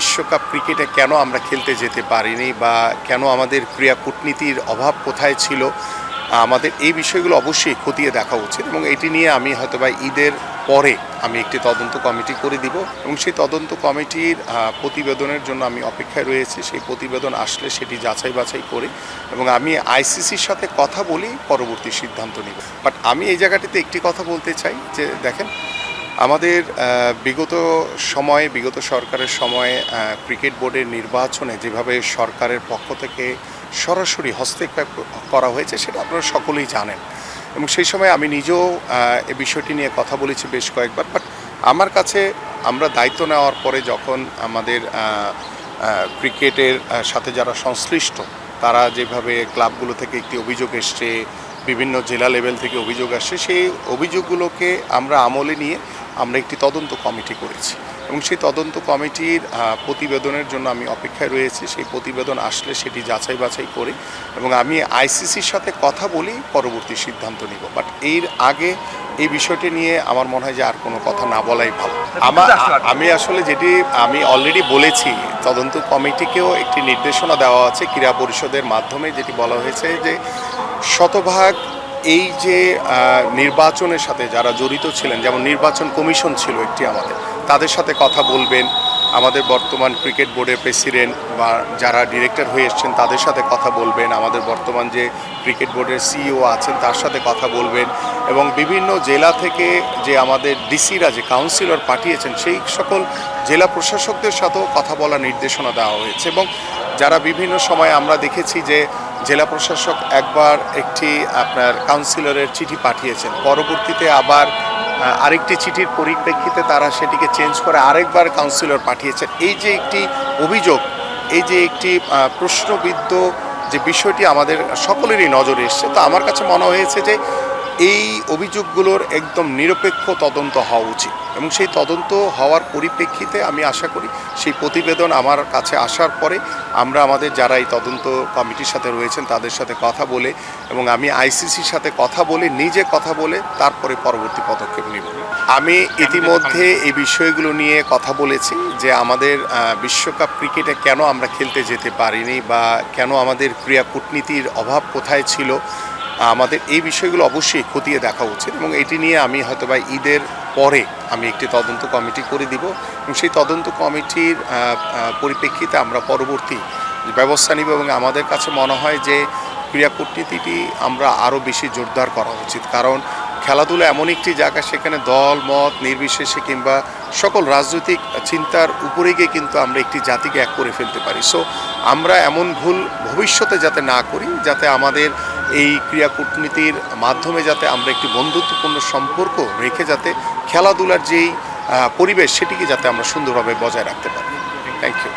বিশ্বকাপ ক্রিকেটে কেন আমরা খেলতে যেতে পারিনি বা কেন আমাদের ক্রীড়া কূটনীতির অভাব কোথায় ছিল, আমাদের এই বিষয়গুলো অবশ্যই খতিয়ে দেখা উচিত এবং এটি নিয়ে আমি হয়তোবা ঈদের পরে আমি একটি তদন্ত কমিটি করে দিব এবং সেই তদন্ত কমিটির প্রতিবেদনের জন্য আমি অপেক্ষায় রয়েছি। সেই প্রতিবেদন আসলে সেটি যাচাই বাছাই করে এবং আমি আইসিসির সাথে কথা বলি পরবর্তী সিদ্ধান্ত নিব। বাট আমি এই জায়গাটিতে একটি কথা বলতে চাই যে দেখেন, আমাদের বিগত সরকারের সময়ে ক্রিকেট বোর্ডের নির্বাচনে যেভাবে সরকারের পক্ষ থেকে সরাসরি হস্তক্ষেপ করা হয়েছে সেটা আপনারা সকলেই জানেন এবং সেই সময় আমি নিজেও এই বিষয়টি নিয়ে কথা বলেছি বেশ কয়েকবার। বাট আমার কাছে আমরা দায়িত্ব নেওয়ার পরে যখন আমাদের ক্রিকেটের সাথে যারা সংশ্লিষ্ট তারা যেভাবে ক্লাবগুলো থেকে একটি অভিযোগ এসছে, বিভিন্ন জেলা লেভেল থেকে অভিযোগ আসছে, সেই অভিযোগগুলোকে আমরা আমলে নিয়ে আমরা একটি তদন্ত কমিটি করেছি এবং সেই তদন্ত কমিটির প্রতিবেদনের জন্য আমি অপেক্ষায় রয়েছি। সেই প্রতিবেদন আসলে সেটি যাচাই বাছাই করে এবং আমি আইসিসির সাথে কথা বলি পরবর্তী সিদ্ধান্ত নিব। বাট এর আগে এই বিষয়টি নিয়ে আমার মনে হয় যে আর কোনো কথা না বলাই ভালো। আমি আসলে যেটি আমি অলরেডি বলেছি, তদন্ত কমিটিকেও একটি নির্দেশনা দেওয়া আছে ক্রীড়া পরিষদের মাধ্যমে, যেটি বলা হয়েছে যে শতভাগ এই যে নির্বাচনের সাথে যারা জড়িত ছিলেন, যেমন নির্বাচন কমিশন ছিল একটি আমাদের, তাদের সাথে কথা বলবেন, আমাদের বর্তমান ক্রিকেট বোর্ডের প্রেসিডেন্ট বা যারা ডিরেক্টর হয়ে এসছেন তাদের সাথে কথা বলবেন, আমাদের বর্তমান যে ক্রিকেট বোর্ডের সিইও আছেন তার সাথে কথা বলবেন এবং বিভিন্ন জেলা থেকে যে আমাদের ডিসিরা যে কাউন্সিলর পাঠিয়েছেন সেই সকল জেলা প্রশাসকদের সাথেও কথা বলার নির্দেশনা দেওয়া হয়েছে। এবং যারা বিভিন্ন সময় আমরা দেখেছি যে জেলা প্রশাসক একবার একটি আপনার কাউন্সিলরের চিঠি পাঠিয়েছেন, পরবর্তীতে আবার আরেকটি চিঠির পরিপ্রেক্ষিতে তারা সেটিকে চেঞ্জ করে আরেকবার কাউন্সিলর পাঠিয়েছেন। এই যে একটি অভিযোগ, এই যে একটি প্রশ্নবিদ্ধ যে বিষয়টি আমাদের সকলেরই নজরে এসছে, তো আমার কাছে মনে হয়েছে যে এই অভিযোগগুলোর একদম নিরপেক্ষ তদন্ত হওয়া উচিত এবং সেই তদন্ত হওয়ার পরিপ্রেক্ষিতে আমি আশা করি সেই প্রতিবেদন আমার কাছে আসার পরে আমরা আমাদের যারা এই তদন্ত কমিটির সাথে রয়েছেন তাদের সাথে কথা বলে এবং আমি আইসিসির সাথে কথা বলে নিজে কথা বলে তারপরে পরবর্তী পদক্ষেপ নিব। আমি ইতিমধ্যে এই বিষয়গুলো নিয়ে কথা বলেছি যে আমাদের বিশ্বকাপ ক্রিকেটে কেন আমরা খেলতে যেতে পারিনি বা কেন আমাদের ক্রীড়া কূটনীতির অভাব কোথায় ছিল, আমাদের এই বিষয়গুলো অবশ্যই খতিয়ে দেখা উচিত এবং এটি নিয়ে আমি হয়তোবা ঈদের পরে আমি একটি তদন্ত কমিটি করে দিব এবং সেই তদন্ত কমিটির পরিপ্রেক্ষিতে আমরা পরবর্তী ব্যবস্থা নিব এবং আমাদের কাছে মনে হয় যে ক্রীড়া কূটনীতিটি আমরা আরও বেশি জোরদার করা উচিত। কারণ খেলাধুলা এমন একটি জায়গা, সেখানে দল মত নির্বিশেষে কিংবা সকল রাজনৈতিক চিন্তার উপরে গিয়ে কিন্তু আমরা একটি জাতিকে এক করে ফেলতে পারি। সো আমরা এমন ভুল ভবিষ্যতে যাতে না করি, যাতে আমাদের এই ক্রীড়া কূটনীতির মাধ্যমে যাতে আমরা একটি বন্ধুত্বপূর্ণ সম্পর্ক রেখে যাতে খেলাধুলার যেই পরিবেশ সেটিকে যাতে আমরা সুন্দরভাবে বজায় রাখতে পারি। Thank you.